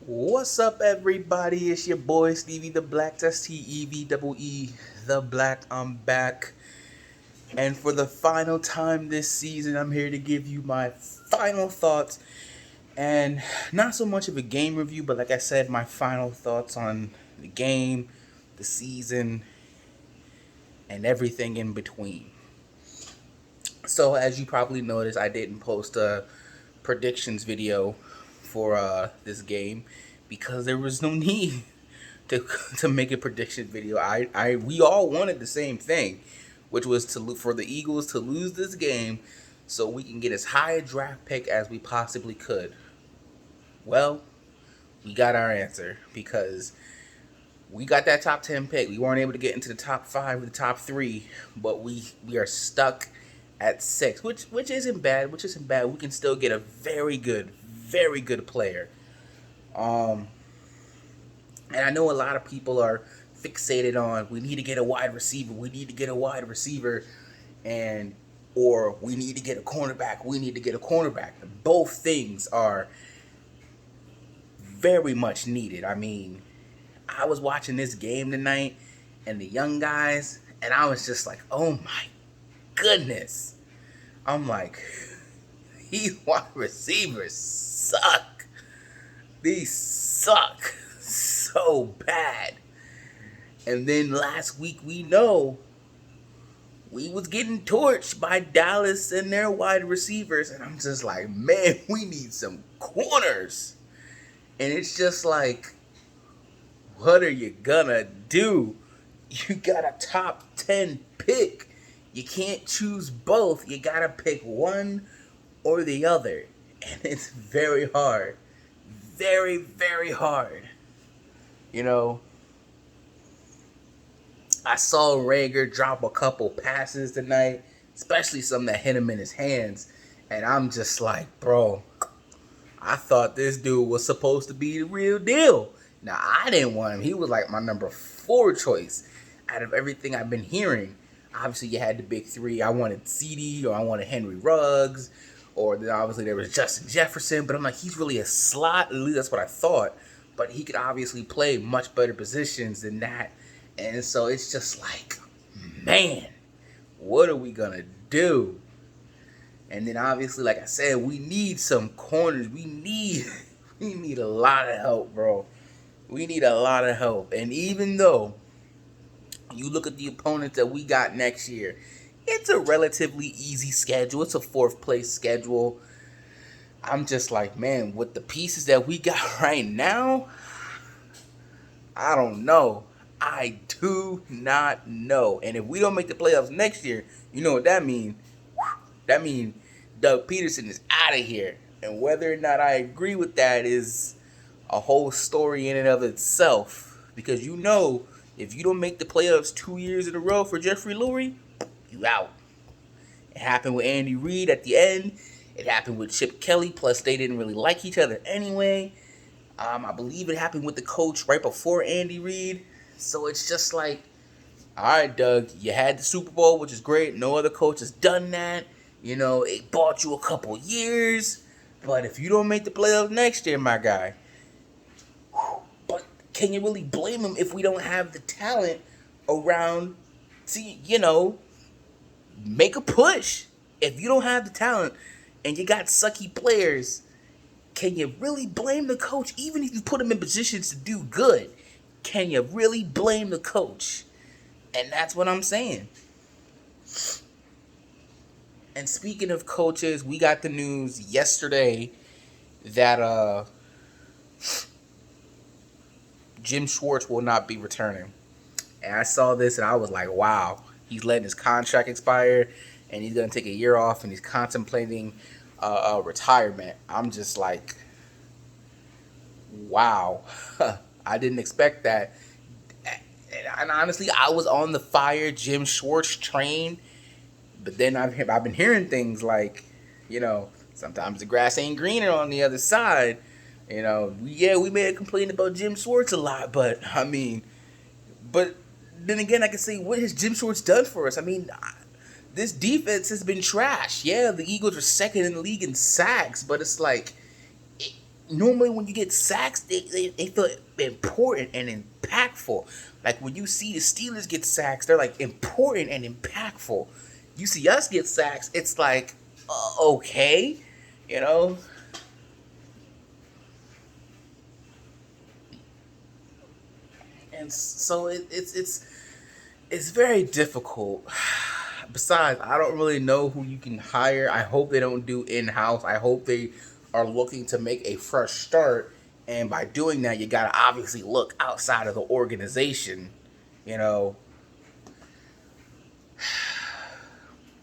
What's up, everybody? It's your boy Stevie the Black, STEVEE, the Black. I'm back, and for the final time this season, I'm here to give you my final thoughts, and not so much of a game review, but like I said, my final thoughts on the game, the season, and everything in between. So, as you probably noticed, I didn't post a predictions video for this game because there was no need to make a prediction video. We all wanted the same thing, which was for the Eagles to lose this game so we can get as high a draft pick as we possibly could. Well, we got our answer because we got that top 10 pick. We weren't able to get into the top 5 or the top 3, but we are stuck at 6, which isn't bad. We can still get a very good player. And I know a lot of people are fixated on we need to get a wide receiver. We need to get a wide receiver, and or we need to get a cornerback. We need to get a cornerback. Both things are very much needed. I mean, I was watching this game tonight, and the young guys, and I was just like, oh my goodness. I'm like, these wide receivers suck. These suck so bad. And then last week we know we was getting torched by Dallas and their wide receivers, and I'm just like, man, we need some corners. And it's just like, what are you gonna do? You got a top 10 pick. You can't choose both. You gotta pick one or the other. And it's very hard. Very, very hard. You know, I saw Rager drop a couple passes tonight, especially some that hit him in his hands. And I'm just like, bro, I thought this dude was supposed to be the real deal. Now, I didn't want him. He was like my number 4 choice out of everything I've been hearing. Obviously, you had the big 3. I wanted CD, or I wanted Henry Ruggs, or then obviously there was Justin Jefferson. But I'm like, he's really a slot. At least that's what I thought. But he could obviously play much better positions than that. And so it's just like, man, what are we going to do? And then obviously, like I said, we need some corners. We need a lot of help, bro. We need a lot of help. And even though you look at the opponents that we got next year, it's a relatively easy schedule. It's a 4th place schedule. I'm just like, man, with the pieces that we got right now, I don't know. I do not know. And if we don't make the playoffs next year, you know what that means? That means Doug Peterson is out of here. And whether or not I agree with that is a whole story in and of itself. Because you know, if you don't make the playoffs 2 years in a row for Jeffrey Lurie, you out. It happened with Andy Reid at the end. It happened with Chip Kelly. Plus, they didn't really like each other anyway. I believe it happened with the coach right before Andy Reid. So it's just like, all right, Doug, you had the Super Bowl, which is great. No other coach has done that. You know, it bought you a couple years. But if you don't make the playoffs next year, my guy, but can you really blame him if we don't have the talent around to, make a push? If you don't have the talent and you got sucky players, can you really blame the coach? Even if you put him in positions to do good, can you really blame the coach? And that's what I'm saying. And speaking of coaches, we got the news yesterday that Jim Schwartz will not be returning. And I saw this and I was like, wow, he's letting his contract expire and he's going to take a year off and he's contemplating retirement. I'm just like, wow. I didn't expect that. And honestly, I was on the fire Jim Schwartz train. But then I've been hearing things like, sometimes the grass ain't greener on the other side. We may have complained about Jim Schwartz a lot, but then again, I can say, what has Jim Schwartz done for us? I mean, this defense has been trash. Yeah, the Eagles are second in the league in sacks, but it's like, normally when you get sacks, they feel important and impactful. Like when you see the Steelers get sacks, they're like important and impactful. You see us get sacks, it's like, okay, you know. And so it's very difficult. Besides, I don't really know who you can hire. I hope they don't do in house. I hope they are looking to make a fresh start. And by doing that, you gotta obviously look outside of the organization, you know.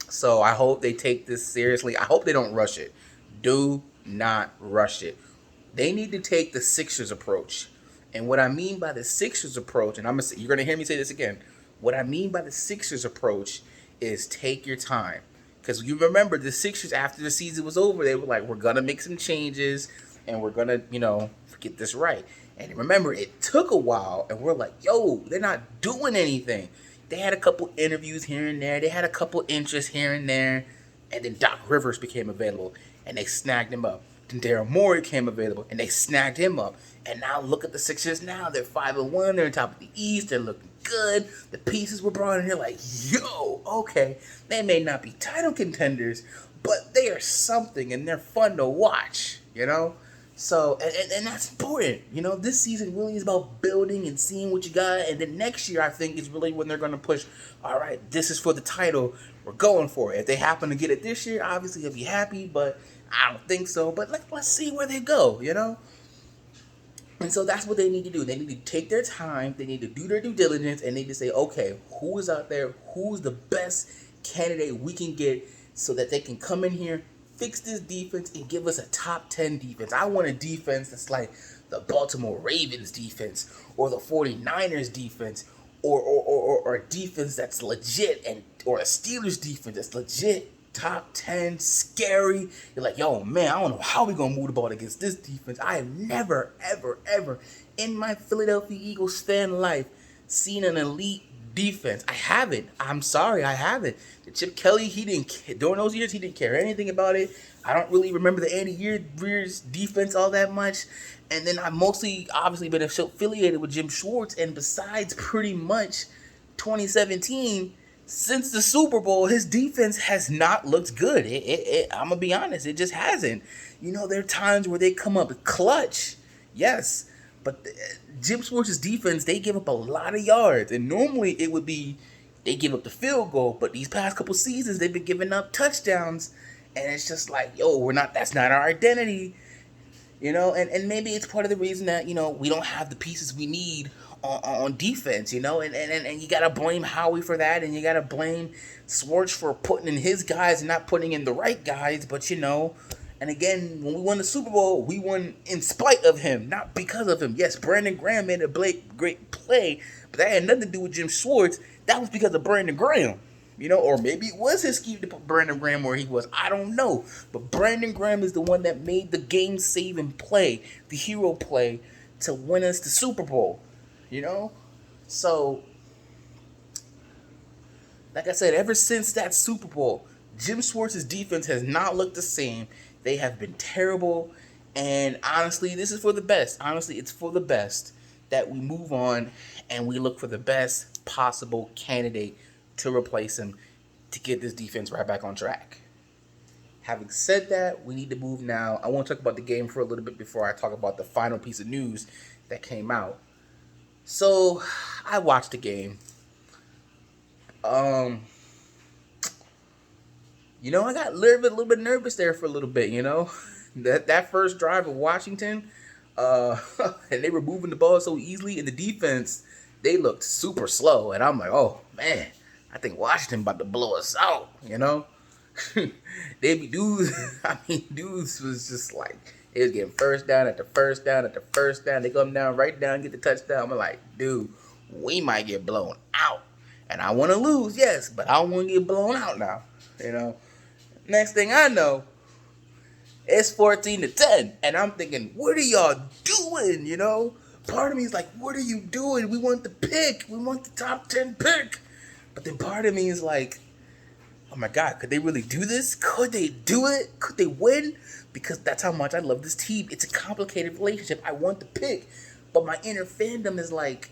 So I hope they take this seriously. I hope they don't rush it. Do not rush it. They need to take the Sixers approach. And what I mean by the Sixers approach, and you're gonna hear me say this again. What I mean by the Sixers approach is take your time. Because you remember the Sixers after the season was over, they were like, we're gonna make some changes and we're gonna, get this right. And remember, it took a while, and we're like, yo, they're not doing anything. They had a couple interviews here and there. They had a couple interests here and there. And then Doc Rivers became available, and they snagged him up. Then Daryl Morey came available, and they snagged him up. And now look at the Sixers now. They're 5-1. They're on top of the East. They're looking good. The pieces were brought in here like, yo, okay. They may not be title contenders, but they are something, and they're fun to watch, So, and that's important. This season really is about building and seeing what you got. And then next year, I think, is really when they're going to push, all right, this is for the title. We're going for it. If they happen to get it this year, obviously, they'll be happy. But I don't think so. But let's see where they go, And so that's what they need to do. They need to take their time. They need to do their due diligence. And they need to say, okay, who is out there? Who's the best candidate we can get so that they can come in here, fix this defense, and give us a top 10 defense. I want a defense that's like the Baltimore Ravens defense or the 49ers defense or a defense that's legit, or a Steelers defense that's legit, top 10, scary. You're like, yo, man, I don't know how we're going to move the ball against this defense. I have never, ever, ever in my Philadelphia Eagles fan life seen an elite defense. I haven't. I'm sorry, I haven't. The Chip Kelly, during those years, he didn't care anything about it. I don't really remember the Andy Reid's defense all that much. And then I've mostly, obviously, been affiliated with Jim Schwartz. And besides pretty much 2017, since the Super Bowl, his defense has not looked good. I'm going to be honest, it just hasn't. There are times where they come up clutch. Yes. But Jim Schwartz's defense, they give up a lot of yards. And normally it would be they give up the field goal. But these past couple seasons, they've been giving up touchdowns. And it's just like, yo, that's not our identity. And maybe it's part of the reason that, we don't have the pieces we need on defense, and you got to blame Howie for that. And you got to blame Schwartz for putting in his guys and not putting in the right guys. But, and again, when we won the Super Bowl, we won in spite of him, not because of him. Yes, Brandon Graham made a great play, but that had nothing to do with Jim Schwartz. That was because of Brandon Graham, or maybe it was his scheme to put Brandon Graham where he was. I don't know. But Brandon Graham is the one that made the game-saving play, the hero play, to win us the Super Bowl, So, like I said, ever since that Super Bowl, Jim Schwartz's defense has not looked the same. They have been terrible, and honestly, this is for the best. Honestly, it's for the best that we move on and we look for the best possible candidate to replace him to get this defense right back on track. Having said that, we need to move now. I want to talk about the game for a little bit before I talk about the final piece of news that came out. So, I watched the game. I got a little bit nervous there for a little bit, That first drive of Washington, and they were moving the ball so easily, and the defense, they looked super slow, and I'm like, oh, man, I think Washington about to blow us out, Dudes was just like, it was getting first down after first down after first down. They come down, right down, get the touchdown. I'm like, dude, we might get blown out. And I want to lose, yes, but I don't want to get blown out now, Next thing I know, it's 14-10. And I'm thinking, what are y'all doing, Part of me is like, what are you doing? We want the pick. We want the top 10 pick. But then part of me is like, oh my God, could they really do this? Could they do it? Could they win? Because that's how much I love this team. It's a complicated relationship. I want the pick, but my inner fandom is like,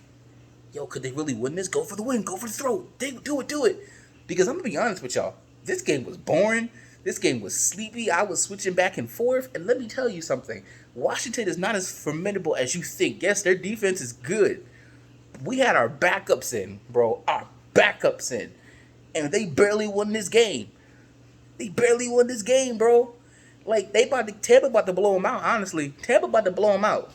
yo, could they really win this? Go for the win. Go for the throw. They do it. Because I'm going to be honest with y'all. This game was boring. This game was sleepy. I was switching back and forth. And let me tell you something. Washington is not as formidable as you think. Yes, their defense is good. We had our backups in, bro. Our backups in. And they barely won this game. They barely won this game, bro. Like, Tampa about to blow them out, honestly. Tampa about to blow them out.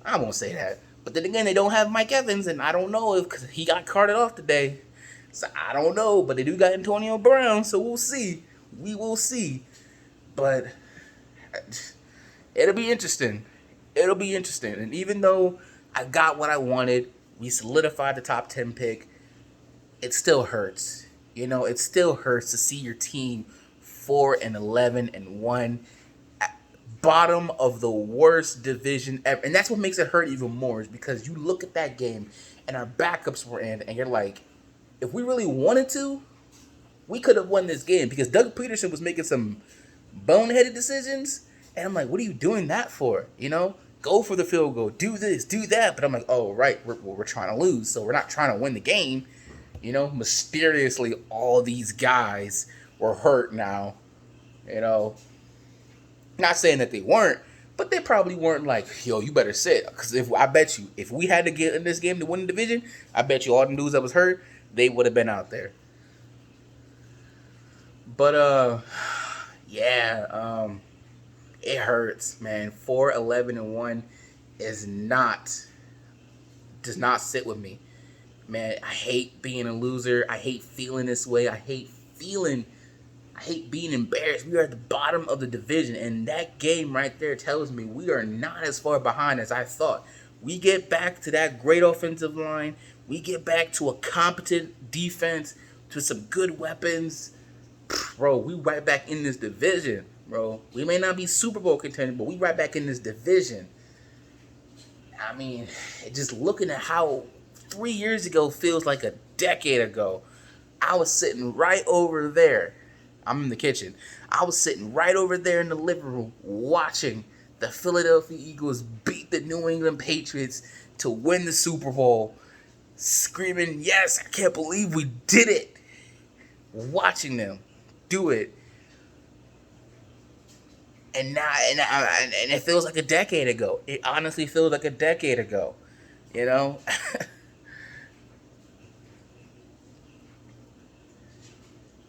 I won't say that. But then again, they don't have Mike Evans, and I don't know if because he got carted off today. So I don't know, but they do got Antonio Brown, so we'll see. We will see. But it'll be interesting. It'll be interesting. And even though I got what I wanted, we solidified the top 10 pick, it still hurts. You know, it still hurts to see your team 4-11-1, bottom of the worst division ever. And that's what makes it hurt even more, is because you look at that game and our backups were in, and you're like, if we really wanted to, we could have won this game, because Doug Peterson was making some boneheaded decisions, and I'm like, what are you doing that for? You know, go for the field goal, do this, do that. But I'm like, oh, right, we're trying to lose, so we're not trying to win the game. You know, mysteriously, all these guys were hurt now. You know, not saying that they weren't, but they probably weren't like, yo, you better sit. Because I bet you, if we had to get in this game to win the division, I bet you all the dudes that was hurt, they would have been out there. But yeah, it hurts, man. 4-11-1 does not sit with me. Man, I hate being a loser. I hate feeling this way. I hate being embarrassed. We are at the bottom of the division, and that game right there tells me we are not as far behind as I thought. We get back to that great offensive line. We get back to a competent defense, to some good weapons. Bro, we right back in this division, bro. We may not be Super Bowl contenders, but we right back in this division. I mean, just looking at how 3 years ago feels like a decade ago. I was sitting right over there. I'm in the kitchen. I was sitting right over there in the living room watching the Philadelphia Eagles beat the New England Patriots to win the Super Bowl, screaming, yes, I can't believe we did it. Watching them do it. And now, and it feels like a decade ago. It honestly feels like a decade ago. You know?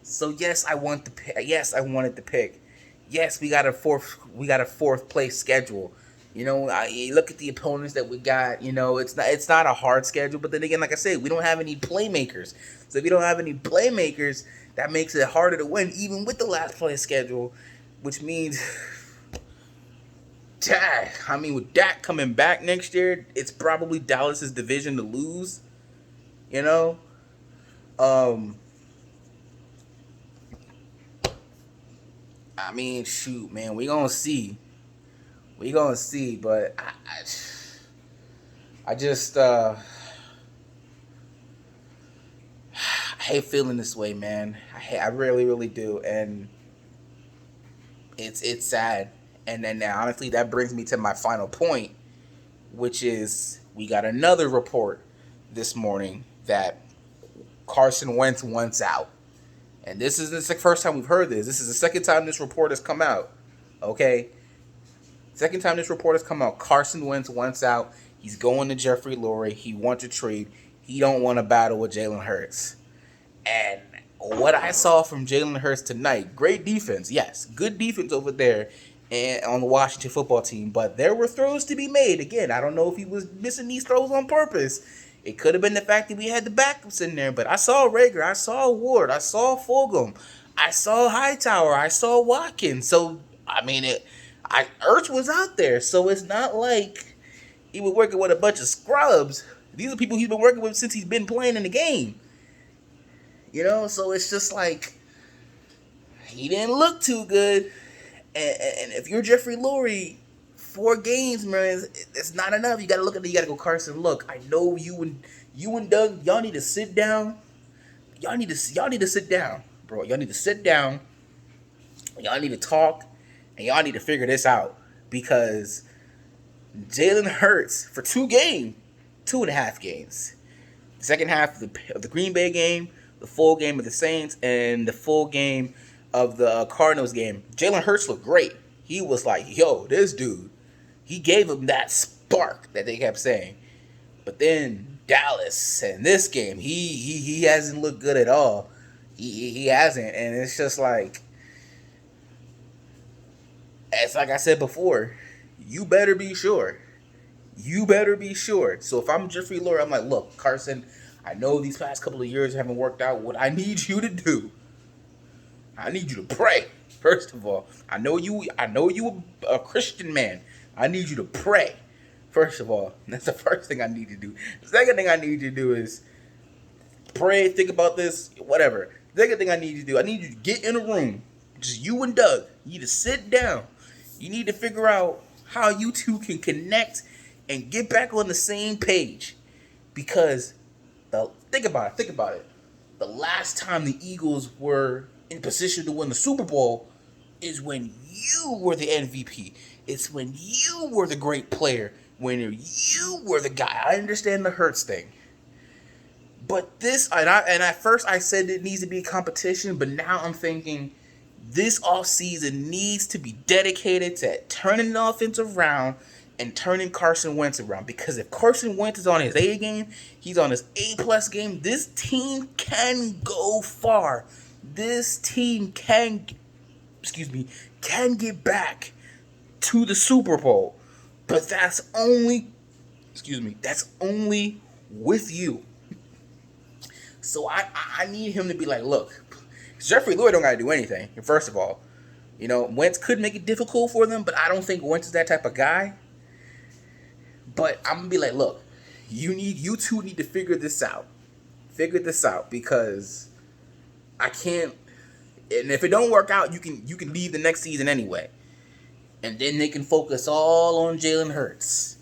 So yes, I want the pick. Yes, I wanted the pick. Yes, we got a fourth place schedule. You know, you look at the opponents that we got. You know, it's not a hard schedule. But then again, like I said, we don't have any playmakers. So if you don't have any playmakers, that makes it harder to win, even with the last place schedule. Which means, with Dak coming back next year, it's probably Dallas's division to lose. You know, I mean, shoot, man, we gonna see. But I just I hate feeling this way, man. I really, really do, and it's sad. And then honestly, that brings me to my final point, which is we got another report this morning that Carson Wentz wants out. And this isn't the first time we've heard this. This is the second time this report has come out. Okay? Second time this report has come out. Carson Wentz wants out. He's going to Jeffrey Lurie. He wants a trade. He don't want to battle with Jalen Hurts. And what I saw from Jalen Hurts tonight, great defense. Yes, good defense over there and on the Washington football team. But there were throws to be made. Again, I don't know if he was missing these throws on purpose. It could have been the fact that we had the backups in there, but I saw Rager, I saw Ward, I saw Fulgham, I saw Hightower, I saw Watkins. So, I mean, Ertz was out there, so it's not like he was working with a bunch of scrubs. These are people he's been working with since he's been playing in the game. You know, so it's just like, he didn't look too good. And if you're Jeffrey Lurie, 4 games, man, it's not enough. You gotta go, Carson. Look, I know you and Doug, y'all need to sit down. Y'all need to sit down bro. Y'all need to sit down. Y'all need to talk, and y'all need to figure this out because Jalen Hurts for 2.5 games. The second half of the Green Bay game, the full game of the Saints, and the full game of the Cardinals game. Jalen Hurts looked great. He was like, yo, this dude. He gave him that spark that they kept saying. But then Dallas and this game, he hasn't looked good at all. He hasn't, and it's just like, it's like I said before, you better be sure. You better be sure. So if I'm Jeffrey Lurie, I'm like, look, Carson, I know these past couple of years haven't worked out. What I need you to do, I need you to pray. First of all, I know you a Christian man. I need you to pray. First of all, that's the first thing I need to do. The second thing I need you to do is pray, think about this, whatever. The second thing I need you to do, I need you to get in a room, just you and Doug. You need to sit down. You need to figure out how you two can connect and get back on the same page. Because think about it. The last time the Eagles were in position to win the Super Bowl is when you were the MVP. It's when you were the great player. When you were the guy. I understand the Hurts thing. But this, and at first I said it needs to be a competition, but now I'm thinking this offseason needs to be dedicated to turning the offense around and turning Carson Wentz around. Because if Carson Wentz is on his A game, he's on his A+ game, this team can go far. This team can get back to the Super Bowl. But that's only with you. So I need him to be like, look, Jeffrey Lurie don't got to do anything. First of all, Wentz could make it difficult for them, but I don't think Wentz is that type of guy. But I'm gonna be like, look, you two need to figure this out. Figure this out because I can't. And if it don't work out, you can leave the next season anyway, and then they can focus all on Jalen Hurts.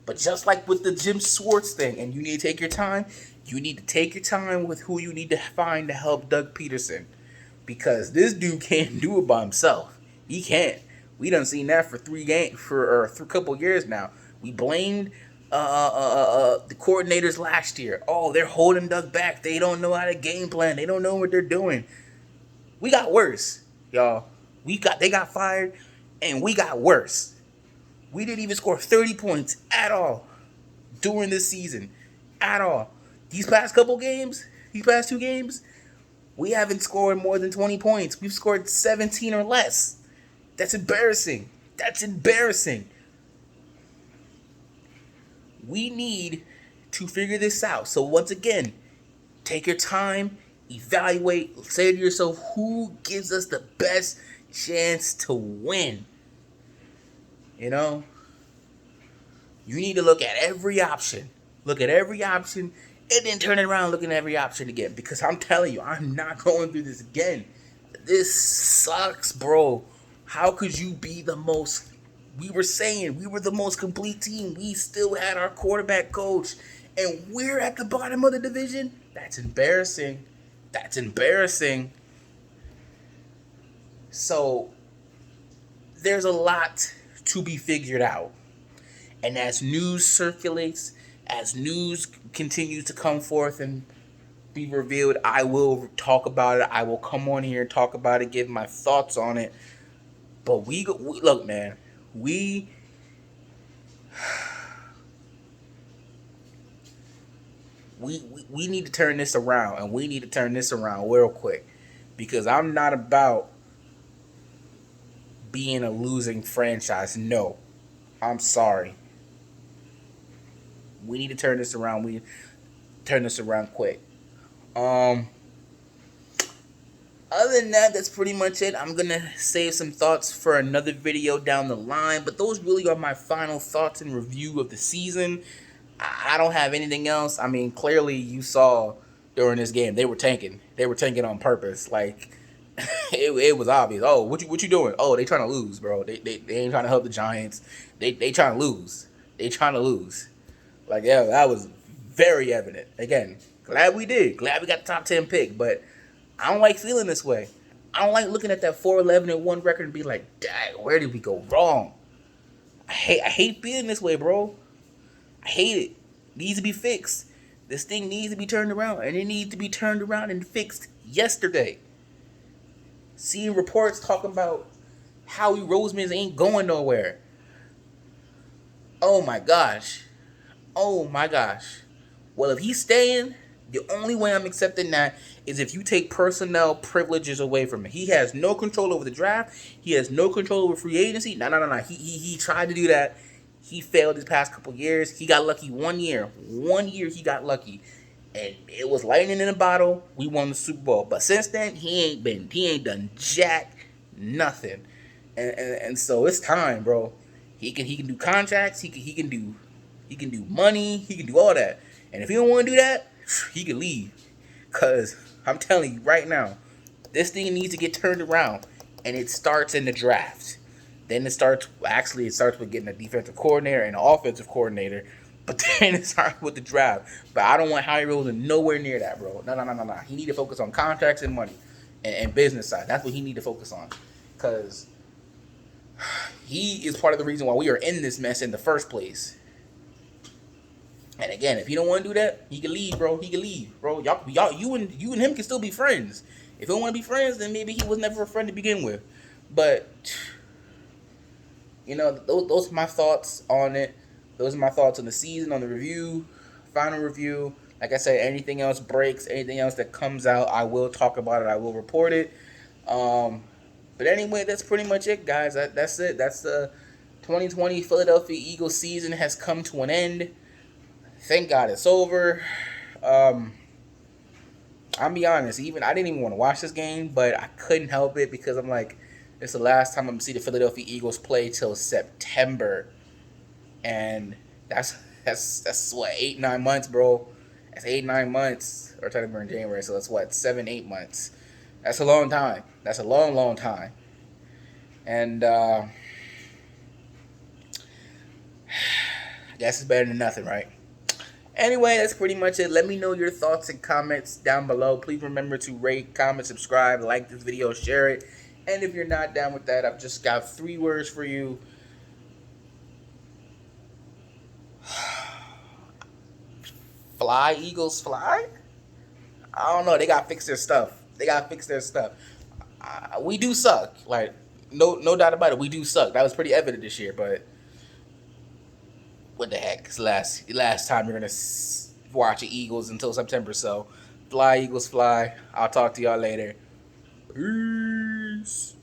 But just like with the Jim Schwartz thing, and you need to take your time. You need to take your time with who you need to find to help Doug Peterson. Because this dude can't do it by himself. He can't. We done seen that for a couple years now. We blamed the coordinators last year. Oh, they're holding Doug back. They don't know how to game plan. They don't know what they're doing. We got worse, y'all. They got fired, and we got worse. We didn't even score 30 points at all during this season. At all. These past two games, we haven't scored more than 20 points. We've scored 17 or less. That's embarrassing. We need to figure this out. So once again, take your time, evaluate, say to yourself, who gives us the best chance to win? You need to look at every option. And then turn it around looking at every option again. Because I'm telling you, I'm not going through this again. This sucks, bro. How could you be the most... We were saying we were the most complete team. We still had our quarterback coach. And we're at the bottom of the division? That's embarrassing. So, there's a lot to be figured out. And as news circulates... As news continues to come forth and be revealed, I will talk about it. I will come on here and talk about it, give my thoughts on it. But we look, man, we need to turn this around, and we need to turn this around real quick, because I'm not about being a losing franchise. No, I'm sorry. We need to turn this around. We turn this around quick. Other than that, that's pretty much it. I'm going to save some thoughts for another video down the line. But those really are my final thoughts and review of the season. I don't have anything else. I mean, clearly you saw during this game, they were tanking. They were tanking on purpose. Like, it was obvious. Oh, what you doing? Oh, they trying to lose, bro. They ain't trying to help the Giants. They trying to lose. Like, that was very evident. Again, glad we did. Glad we got the top 10 pick. But I don't like feeling this way. I don't like looking at that 4-11-1 record and be like, dang, where did we go wrong? I hate feeling this way, bro. I hate it. It needs to be fixed. This thing needs to be turned around, and it needs to be turned around and fixed yesterday. Seeing reports talking about Howie Roseman ain't going nowhere. Oh my gosh. Oh my gosh. Well, if he's staying, the only way I'm accepting that is if you take personnel privileges away from him. He has no control over the draft. He has no control over free agency. No. He tried to do that. He failed his past couple years. He got lucky 1 year. 1 year he got lucky. And it was lightning in a bottle. We won the Super Bowl. But since then, he ain't done jack nothing. And so it's time, bro. He can do contracts. He can do money. He can do all that. And if he don't want to do that, he can leave. Cause I'm telling you right now, this thing needs to get turned around, and it starts in the draft. Then it starts with getting a defensive coordinator and an offensive coordinator. But then it starts with the draft. But I don't want Howie Roseman nowhere near that, bro. No. He need to focus on contracts and money and business side. That's what he need to focus on. Because he is part of the reason why we are in this mess in the first place. And again, if he don't want to do that, he can leave, bro. He can leave, bro. Y'all, you and him can still be friends. If he don't want to be friends, then maybe he was never a friend to begin with. But you know, those are my thoughts on it. Those are my thoughts on the season, on the review, final review. Like I said, anything else breaks, anything else that comes out, I will talk about it. I will report it. But anyway, that's pretty much it, guys. That's it. That's the 2020 Philadelphia Eagles season has come to an end. Thank God it's over. I'll be honest, I didn't even want to watch this game, but I couldn't help it because I'm like, it's the last time I'm gonna see the Philadelphia Eagles play till September, and that's what 8-9 months, bro. That's 8-9 months, or technically we're in January, so that's what 7-8 months. That's a long time. That's a long time, and I guess it's better than nothing, right? Anyway, that's pretty much it. Let me know your thoughts and comments down below. Please remember to rate, comment, subscribe, like this video, share it. And if you're not down with that, I've just got 3 words for you. Fly, Eagles, fly? I don't know. They got to fix their stuff. We do suck. Like, no doubt about it. We do suck. That was pretty evident this year, but what the heck? It's last time you're going to watch the Eagles until September. So, fly, Eagles, fly. I'll talk to y'all later. Peace.